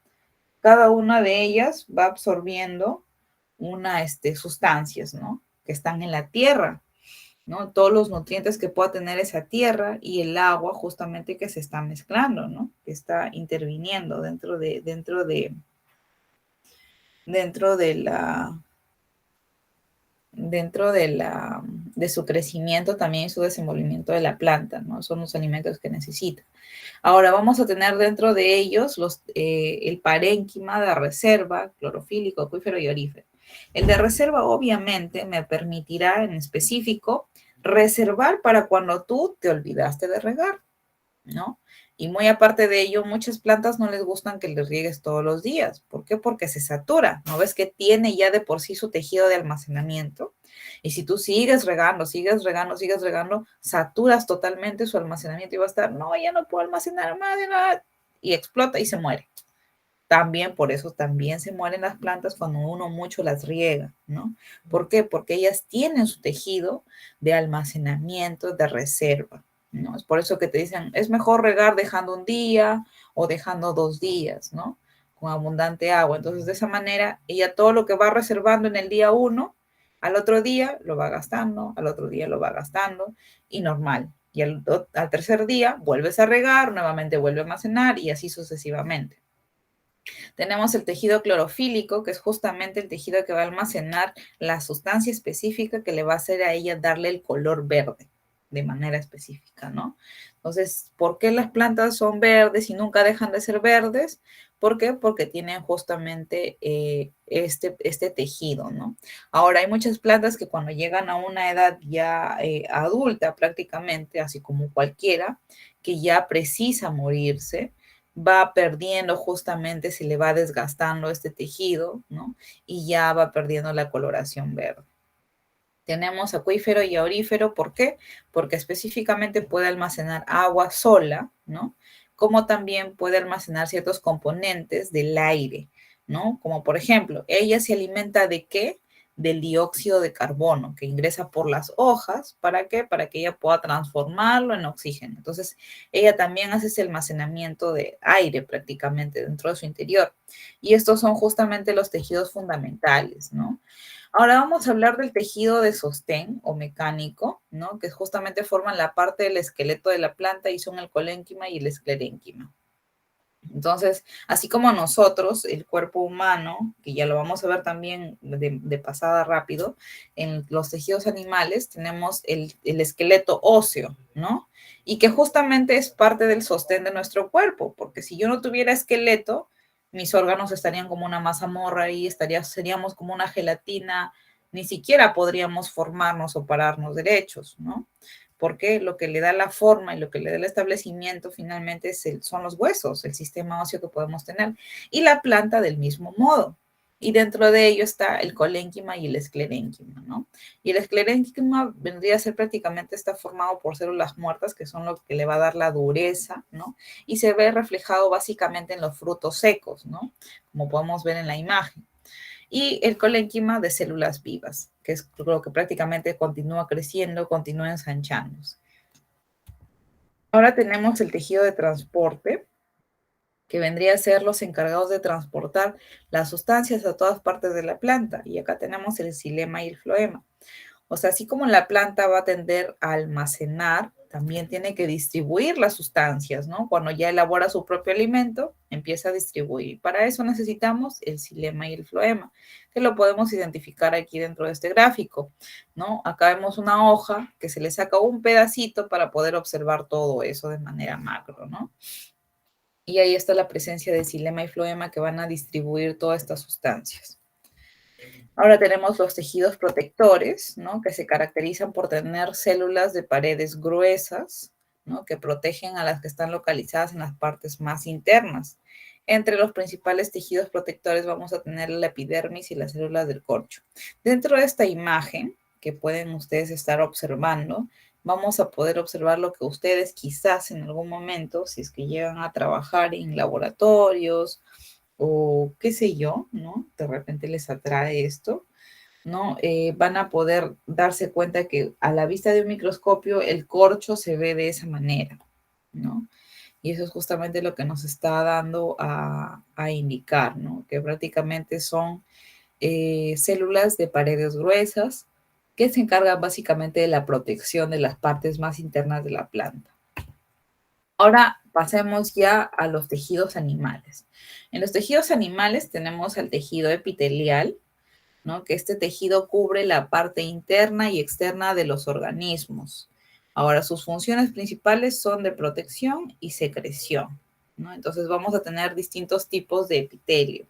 cada una de ellas va absorbiendo sustancias, ¿no? Que están en la tierra, ¿no? Todos los nutrientes que pueda tener esa tierra y el agua justamente que se está mezclando, ¿no? Que está interviniendo dentro de la, de su crecimiento también y su desenvolvimiento de la planta, ¿no? Son los alimentos que necesita. Ahora vamos a tener dentro de ellos el parénquima de reserva, clorofílico, acuífero y orífero. El de reserva obviamente me permitirá en específico reservar para cuando tú te olvidaste de regar, ¿no? Y muy aparte de ello, muchas plantas no les gustan que les riegues todos los días. ¿Por qué? Porque se satura. ¿No ves que tiene ya de por sí su tejido de almacenamiento? Y si tú sigues regando, sigues regando, sigues regando, saturas totalmente su almacenamiento y va a estar, no, ya no puedo almacenar más de nada. Y explota y se muere. También por eso también se mueren las plantas cuando uno mucho las riega, ¿no? ¿Por qué? Porque ellas tienen su tejido de almacenamiento, de reserva, ¿no? Es por eso que te dicen, es mejor regar dejando un día o dejando 2 días, ¿no? Con abundante agua. Entonces, de esa manera, ella todo lo que va reservando en el día 1, al otro día lo va gastando, al otro día lo va gastando, y normal. Y al tercer día vuelves a regar, nuevamente vuelve a almacenar y así sucesivamente. Tenemos el tejido clorofílico, que es justamente el tejido que va a almacenar la sustancia específica que le va a hacer a ella darle el color verde de manera específica, ¿no? Entonces, ¿por qué las plantas son verdes y nunca dejan de ser verdes? ¿Por qué? Porque tienen justamente este tejido, ¿no? Ahora, hay muchas plantas que cuando llegan a una edad ya adulta prácticamente, así como cualquiera, que ya precisa morirse, va perdiendo justamente, se le va desgastando este tejido, ¿no? Y ya va perdiendo la coloración verde. Tenemos acuífero y aurífero, ¿por qué? Porque específicamente puede almacenar agua sola, ¿no? Como también puede almacenar ciertos componentes del aire, ¿no? Como por ejemplo, ella se alimenta de ¿qué? Del dióxido de carbono que ingresa por las hojas. ¿Para qué? Para que ella pueda transformarlo en oxígeno. Entonces, ella también hace ese almacenamiento de aire prácticamente dentro de su interior. Y estos son justamente los tejidos fundamentales, ¿no? Ahora vamos a hablar del tejido de sostén o mecánico, ¿no? Que justamente forman la parte del esqueleto de la planta y son el colénquima y el esclerénquima. Entonces, así como nosotros, el cuerpo humano, que ya lo vamos a ver también de pasada rápido, en los tejidos animales tenemos el esqueleto óseo, ¿no? Y que justamente es parte del sostén de nuestro cuerpo, porque si yo no tuviera esqueleto, mis órganos estarían como una mazamorra y seríamos como una gelatina, ni siquiera podríamos formarnos o pararnos derechos, ¿no? Porque lo que le da la forma y lo que le da el establecimiento finalmente son los huesos, el sistema óseo que podemos tener, y la planta del mismo modo. Y dentro de ello está el colénquima y el esclerénquima, ¿no? Y el esclerénquima vendría a ser prácticamente, está formado por células muertas, que son lo que le va a dar la dureza, ¿no? Y se ve reflejado básicamente en los frutos secos, ¿no? Como podemos ver en la imagen. Y el colénquima de células vivas, que es lo que prácticamente continúa creciendo, continúa ensanchándose. Ahora tenemos el tejido de transporte, que vendría a ser los encargados de transportar las sustancias a todas partes de la planta. Y acá tenemos el xilema y el floema. O sea, así como la planta va a tender a almacenar, también tiene que distribuir las sustancias, ¿no? Cuando ya elabora su propio alimento, empieza a distribuir. Para eso necesitamos el xilema y el floema, que lo podemos identificar aquí dentro de este gráfico, ¿no? Acá vemos una hoja que se le saca un pedacito para poder observar todo eso de manera macro, ¿no? y ahí está la presencia de xilema y floema que van a distribuir todas estas sustancias. Ahora tenemos los tejidos protectores, ¿no? Que se caracterizan por tener células de paredes gruesas, ¿no? Que protegen a las que están localizadas en las partes más internas. Entre los principales tejidos protectores vamos a tener la epidermis y las células del corcho. Dentro de esta imagen que pueden ustedes estar observando, vamos a poder observar lo que ustedes quizás en algún momento, si es que llegan a trabajar en laboratorios, o qué sé yo, ¿no? De repente les atrae esto, ¿no? Van a poder darse cuenta que a la vista de un microscopio el corcho se ve de esa manera, ¿no? Y eso es justamente lo que nos está dando a indicar, ¿no? Que prácticamente son células de paredes gruesas que se encargan básicamente de la protección de las partes más internas de la planta. Ahora pasemos ya a los tejidos animales. En los tejidos animales tenemos el tejido epitelial, ¿no? Que este tejido cubre la parte interna y externa de los organismos. Ahora, sus funciones principales son de protección y secreción, ¿no? Entonces vamos a tener distintos tipos de epitelio,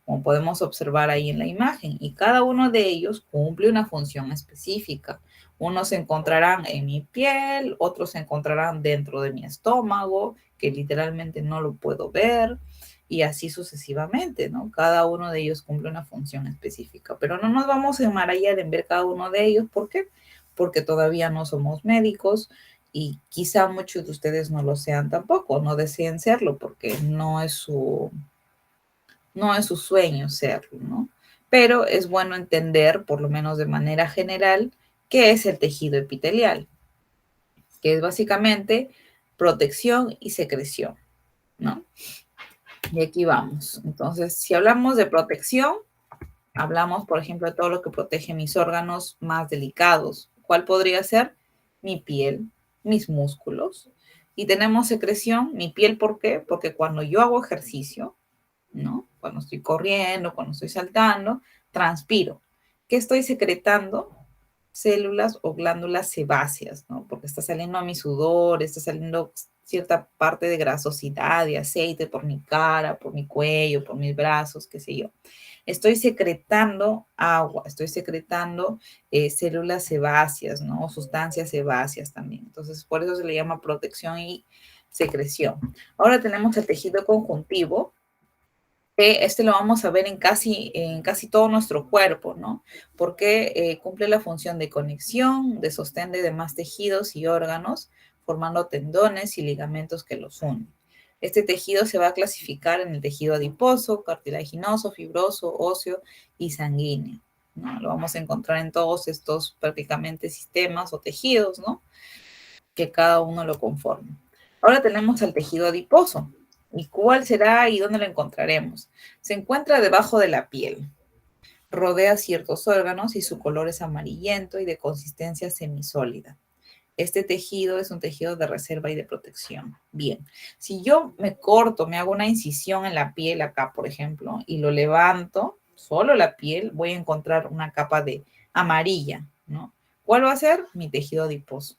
como podemos observar ahí en la imagen, y cada uno de ellos cumple una función específica. Unos se encontrarán en mi piel, otros se encontrarán dentro de mi estómago, que literalmente no lo puedo ver, y así sucesivamente, ¿no? Cada uno de ellos cumple una función específica, pero no nos vamos a enmarañar en ver cada uno de ellos. ¿Por qué? Porque todavía no somos médicos y quizá muchos de ustedes no lo sean tampoco, no deseen serlo porque no es su sueño serlo, ¿no? Pero es bueno entender, por lo menos de manera general, qué es el tejido epitelial, que es básicamente protección y secreción, ¿no? Y aquí vamos. Entonces, si hablamos de protección, hablamos, por ejemplo, de todo lo que protege mis órganos más delicados. ¿Cuál podría ser? Mi piel, mis músculos. Y tenemos secreción, mi piel, ¿por qué? Porque cuando yo hago ejercicio, ¿no? Cuando estoy corriendo, cuando estoy saltando, transpiro. ¿Qué estoy secretando? Células o glándulas sebáceas, ¿no? Porque está saliendo mi sudor, está saliendo cierta parte de grasosidad, de aceite por mi cara, por mi cuello, por mis brazos, qué sé yo. Estoy secretando agua, estoy secretando células sebáceas, ¿no? O sustancias sebáceas también. Entonces, por eso se le llama protección y secreción. Ahora tenemos el tejido conjuntivo, que este lo vamos a ver en casi todo nuestro cuerpo, ¿no? Porque cumple la función de conexión, de sostén de demás tejidos y órganos, formando tendones y ligamentos que los unen. Este tejido se va a clasificar en el tejido adiposo, cartilaginoso, fibroso, óseo y sanguíneo, ¿no? Lo vamos a encontrar en todos estos prácticamente sistemas o tejidos, ¿no? Que cada uno lo conforma. Ahora tenemos al tejido adiposo. ¿Y cuál será y dónde lo encontraremos? Se encuentra debajo de la piel. Rodea ciertos órganos y su color es amarillento y de consistencia semisólida. Este tejido es un tejido de reserva y de protección. Bien, si yo me corto, me hago una incisión en la piel acá, por ejemplo, y lo levanto, solo la piel, voy a encontrar una capa de amarilla, ¿no? ¿Cuál va a ser? Mi tejido adiposo.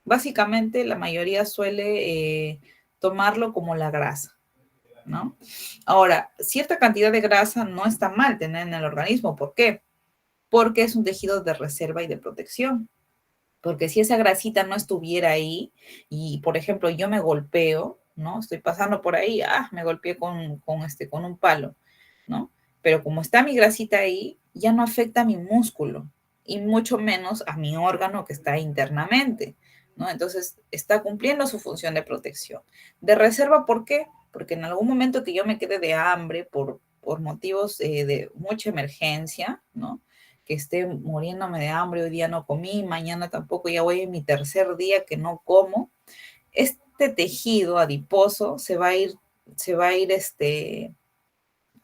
Básicamente, la mayoría suele tomarlo como la grasa, ¿no? Ahora, cierta cantidad de grasa no está mal tener en el organismo. ¿Por qué? Porque es un tejido de reserva y de protección. Porque si esa grasita no estuviera ahí y, por ejemplo, yo me golpeo, ¿no? Estoy pasando por ahí, me golpeé con un palo, ¿no? Pero como está mi grasita ahí, ya no afecta a mi músculo y mucho menos a mi órgano que está internamente, ¿no? Entonces, está cumpliendo su función de protección. De reserva, ¿por qué? Porque en algún momento que yo me quede de hambre por motivos de mucha emergencia, ¿no? Que esté muriéndome de hambre, hoy día no comí, mañana tampoco, ya voy en mi tercer día que no como, este tejido adiposo se va a ir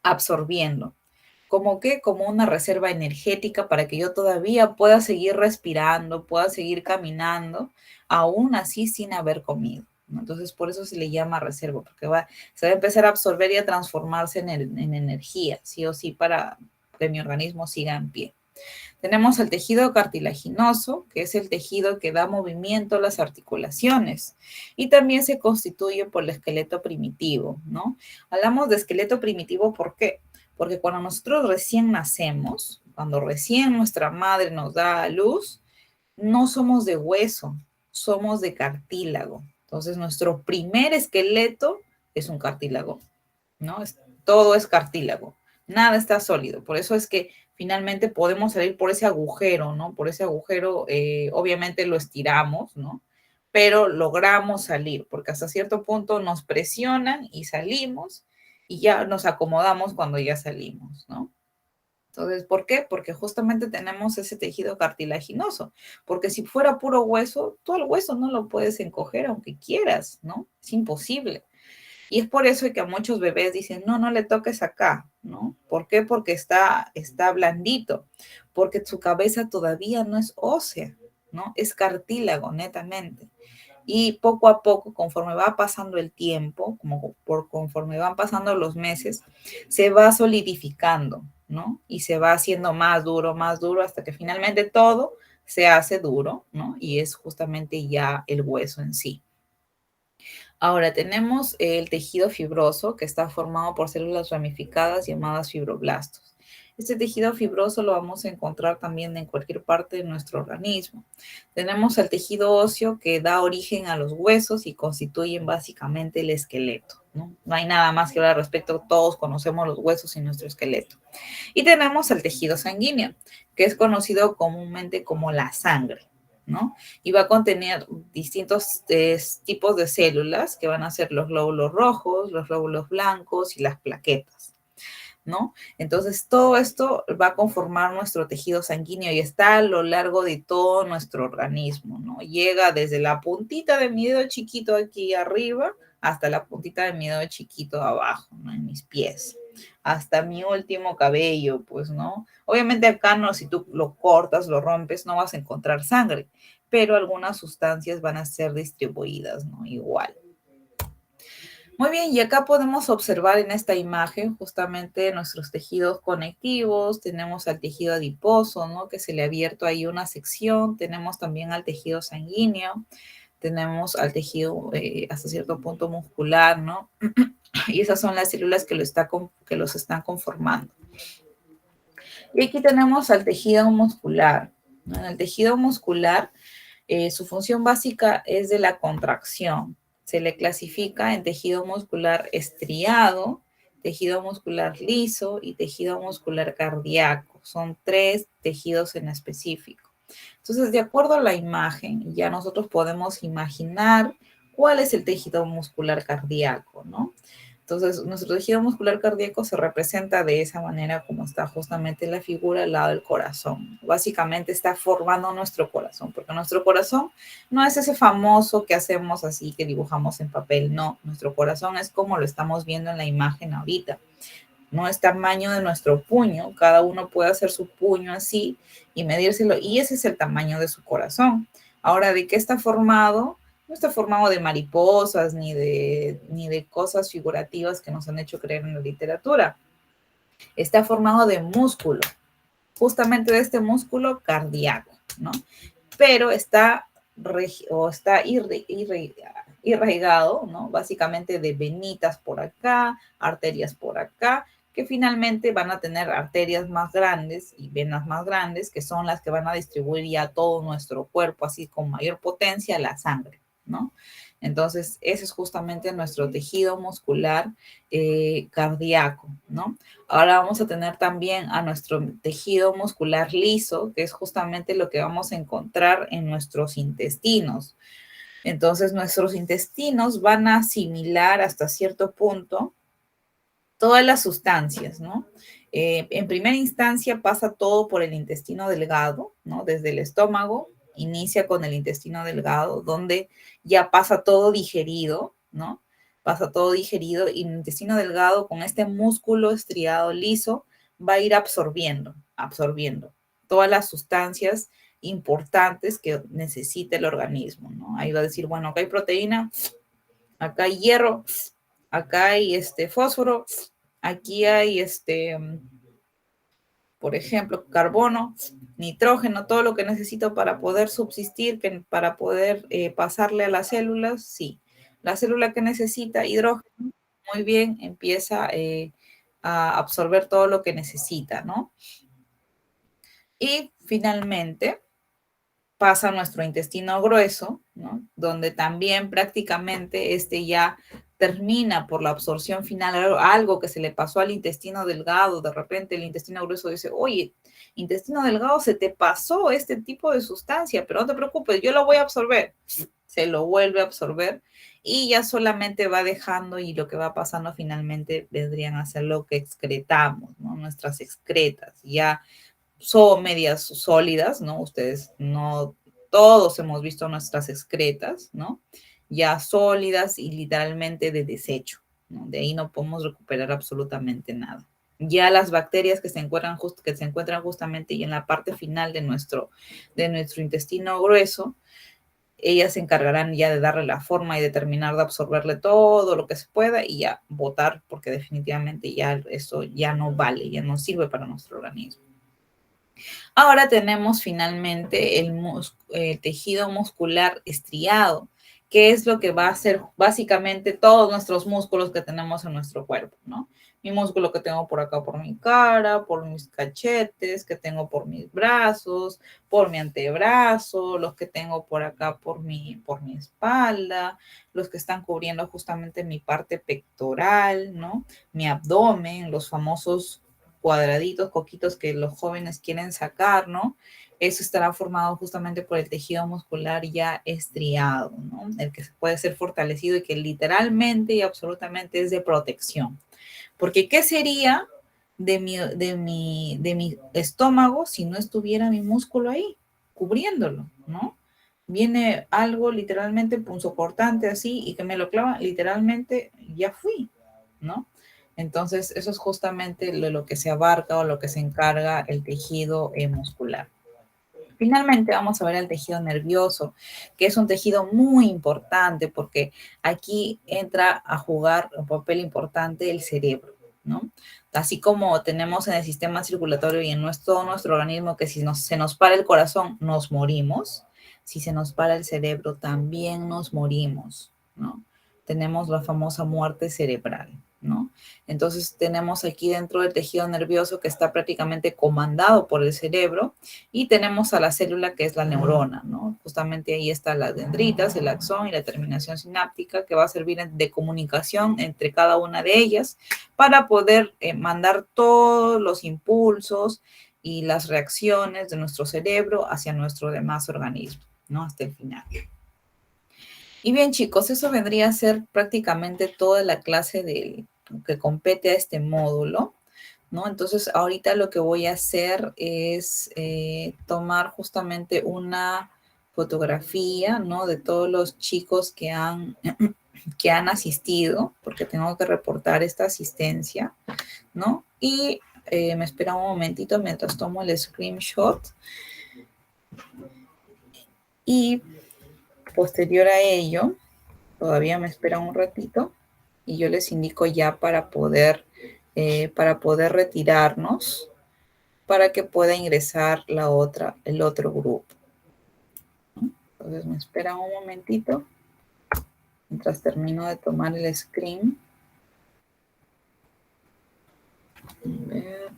absorbiendo. ¿Como qué? Como una reserva energética para que yo todavía pueda seguir respirando, pueda seguir caminando, aún así sin haber comido, ¿no? Entonces, por eso se le llama reserva, porque se va a empezar a absorber y a transformarse en energía, sí o sí, para que mi organismo siga en pie. Tenemos el tejido cartilaginoso, que es el tejido que da movimiento a las articulaciones y también se constituye por el esqueleto primitivo, ¿no? Hablamos de esqueleto primitivo, ¿por qué? Porque cuando nosotros recién nacemos, cuando recién nuestra madre nos da a luz, no somos de hueso, somos de cartílago. Entonces, nuestro primer esqueleto es un cartílago, ¿no? Todo es cartílago, nada está sólido. Por eso es que finalmente podemos salir por ese agujero, ¿no? Por ese agujero, obviamente lo estiramos, ¿no? Pero logramos salir, porque hasta cierto punto nos presionan y salimos y ya nos acomodamos cuando ya salimos, ¿no? Entonces, ¿por qué? Porque justamente tenemos ese tejido cartilaginoso, porque si fuera puro hueso, tú el hueso no lo puedes encoger aunque quieras, ¿no? Es imposible. Y es por eso que a muchos bebés dicen, no, no le toques acá, ¿no? ¿Por qué? Porque está blandito, porque su cabeza todavía no es ósea, ¿no? Es cartílago, netamente. Y poco a poco, conforme va pasando el tiempo, conforme van pasando los meses, se va solidificando, ¿no? Y se va haciendo más duro, hasta que finalmente todo se hace duro, ¿no? Y es justamente ya el hueso en sí. Ahora tenemos el tejido fibroso que está formado por células ramificadas llamadas fibroblastos. Este tejido fibroso lo vamos a encontrar también en cualquier parte de nuestro organismo. Tenemos el tejido óseo que da origen a los huesos y constituyen básicamente el esqueleto, ¿no? No hay nada más que hablar al respecto, todos conocemos los huesos y nuestro esqueleto. Y tenemos el tejido sanguíneo, que es conocido comúnmente como la sangre, ¿no? Y va a contener distintos tipos de células que van a ser los glóbulos rojos, los glóbulos blancos y las plaquetas, ¿no? Entonces, todo esto va a conformar nuestro tejido sanguíneo y está a lo largo de todo nuestro organismo, ¿no? Llega desde la puntita de mi dedo chiquito aquí arriba hasta la puntita de mi dedo chiquito abajo, ¿no? En mis pies, hasta mi último cabello, pues, ¿no? Obviamente acá no, si tú lo cortas, lo rompes, no vas a encontrar sangre, pero algunas sustancias van a ser distribuidas, ¿no? Igual. Muy bien, y acá podemos observar en esta imagen justamente nuestros tejidos conectivos, tenemos al tejido adiposo, ¿no? Que se le ha abierto ahí una sección, tenemos también al tejido sanguíneo, tenemos al tejido hasta cierto punto muscular, ¿no? Y esas son las células que los están conformando. Y aquí tenemos al tejido muscular, ¿no? En el tejido muscular, su función básica es de la contracción. Se le clasifica en tejido muscular estriado, tejido muscular liso y tejido muscular cardíaco. Son 3 tejidos en específico. Entonces, de acuerdo a la imagen, ya nosotros podemos imaginar cuál es el tejido muscular cardíaco, ¿no? Entonces, nuestro tejido muscular cardíaco se representa de esa manera como está justamente la figura al lado del corazón. Básicamente está formando nuestro corazón, porque nuestro corazón no es ese famoso que hacemos así, que dibujamos en papel, no. Nuestro corazón es como lo estamos viendo en la imagen ahorita. No es tamaño de nuestro puño, cada uno puede hacer su puño así y medírselo, y ese es el tamaño de su corazón. Ahora, ¿de qué está formado? No está formado de mariposas ni de cosas figurativas que nos han hecho creer en la literatura. Está formado de músculo, justamente de este músculo cardíaco, ¿no? Pero está irrigado, ¿no? Básicamente de venitas por acá, arterias por acá, que finalmente van a tener arterias más grandes y venas más grandes, que son las que van a distribuir ya todo nuestro cuerpo, así con mayor potencia, la sangre, ¿no? Entonces, ese es justamente nuestro tejido muscular cardíaco, ¿no? Ahora vamos a tener también a nuestro tejido muscular liso, que es justamente lo que vamos a encontrar en nuestros intestinos. Entonces, nuestros intestinos van a asimilar hasta cierto punto todas las sustancias, ¿no? En primera instancia pasa todo por el intestino delgado, ¿no? Desde el estómago, inicia con el intestino delgado, donde ya pasa todo digerido, ¿no? Pasa todo digerido y el intestino delgado con este músculo estriado liso va a ir absorbiendo todas las sustancias importantes que necesita el organismo, ¿no? Ahí va a decir, bueno, acá hay proteína, acá hay hierro, acá hay fósforo, aquí hay por ejemplo, carbono, nitrógeno, todo lo que necesito para poder subsistir, para poder pasarle a las células, sí. La célula que necesita hidrógeno, muy bien, empieza a absorber todo lo que necesita, ¿no? Y finalmente pasa a nuestro intestino grueso, ¿no? Donde también prácticamente este ya termina por la absorción final, algo que se le pasó al intestino delgado, de repente el intestino grueso dice, oye, intestino delgado, se te pasó este tipo de sustancia, pero no te preocupes, yo lo voy a absorber. Se lo vuelve a absorber y ya solamente va dejando y lo que va pasando finalmente vendrían a ser lo que excretamos, ¿no? Nuestras excretas, ya son medias sólidas, ¿no? Ustedes no, todos hemos visto nuestras excretas, ¿no? Ya sólidas y literalmente de desecho, ¿no? De ahí no podemos recuperar absolutamente nada. Ya las bacterias que se encuentran, que se encuentran justamente y en la parte final de nuestro intestino grueso, ellas se encargarán ya de darle la forma y de terminar de absorberle todo lo que se pueda y ya botar, porque definitivamente ya eso ya no vale, ya no sirve para nuestro organismo. Ahora tenemos finalmente el tejido muscular estriado, que es lo que va a hacer básicamente todos nuestros músculos que tenemos en nuestro cuerpo, ¿no? Mi músculo que tengo por acá por mi cara, por mis cachetes, que tengo por mis brazos, por mi antebrazo, los que tengo por acá por mi espalda, los que están cubriendo justamente mi parte pectoral, ¿no? Mi abdomen, los famosos cuadraditos, coquitos que los jóvenes quieren sacar, ¿no? Eso estará formado justamente por el tejido muscular ya estriado, ¿no? El que puede ser fortalecido y que literalmente y absolutamente es de protección. Porque ¿qué sería de mi estómago si no estuviera mi músculo ahí, cubriéndolo, ¿no? Viene algo literalmente punzocortante así y que me lo clava, literalmente ya fui, ¿no? Entonces, eso es justamente lo que se abarca o lo que se encarga el tejido muscular. Finalmente vamos a ver el tejido nervioso, que es un tejido muy importante porque aquí entra a jugar un papel importante el cerebro, ¿no? Así como tenemos en el sistema circulatorio y en todo nuestro organismo que si se nos para el corazón nos morimos, si se nos para el cerebro también nos morimos, ¿no? Tenemos la famosa muerte cerebral, ¿no? Entonces tenemos aquí dentro del tejido nervioso que está prácticamente comandado por el cerebro y tenemos a la célula que es la neurona, ¿no? Justamente ahí están las dendritas, el axón y la terminación sináptica que va a servir de comunicación entre cada una de ellas para poder mandar todos los impulsos y las reacciones de nuestro cerebro hacia nuestro demás organismo, ¿no? Hasta el final. Y bien, chicos, eso vendría a ser prácticamente toda la clase que compete a este módulo, ¿no? Entonces, ahorita lo que voy a hacer es tomar justamente una fotografía, ¿no? De todos los chicos que han asistido, porque tengo que reportar esta asistencia, ¿no? Y me espera un momentito mientras tomo el screenshot. Y posterior a ello, todavía me espera un ratito y yo les indico ya para poder retirarnos para que pueda ingresar el otro grupo. Entonces me esperan un momentito mientras termino de tomar el screen. A ver.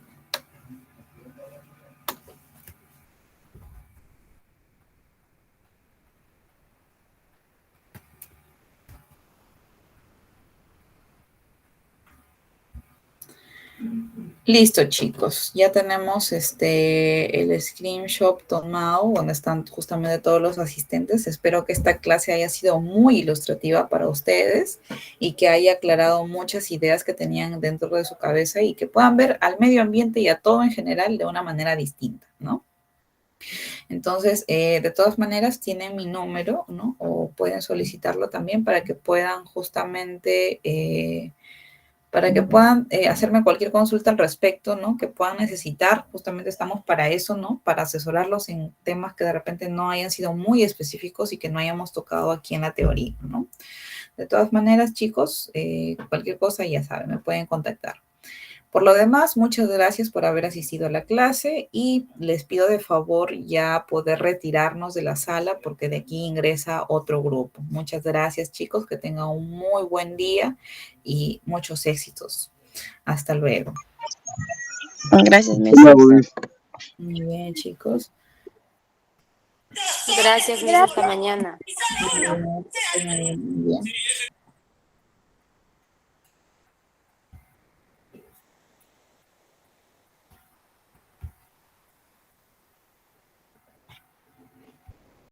Listo, chicos. Ya tenemos el screenshot tomado donde están justamente todos los asistentes. Espero que esta clase haya sido muy ilustrativa para ustedes y que haya aclarado muchas ideas que tenían dentro de su cabeza y que puedan ver al medio ambiente y a todo en general de una manera distinta, ¿no? Entonces, de todas maneras, tienen mi número, ¿no? O pueden solicitarlo también para que puedan justamente hacerme cualquier consulta al respecto, ¿no? Que puedan necesitar, justamente estamos para eso, ¿no? Para asesorarlos en temas que de repente no hayan sido muy específicos y que no hayamos tocado aquí en la teoría, ¿no? De todas maneras, chicos, cualquier cosa ya saben, me pueden contactar. Por lo demás, muchas gracias por haber asistido a la clase y les pido de favor ya poder retirarnos de la sala porque de aquí ingresa otro grupo. Muchas gracias, chicos, que tengan un muy buen día y muchos éxitos. Hasta luego. Gracias, Miss. Muy bien, chicos. Gracias, Miss. Hasta mañana. Muy bien.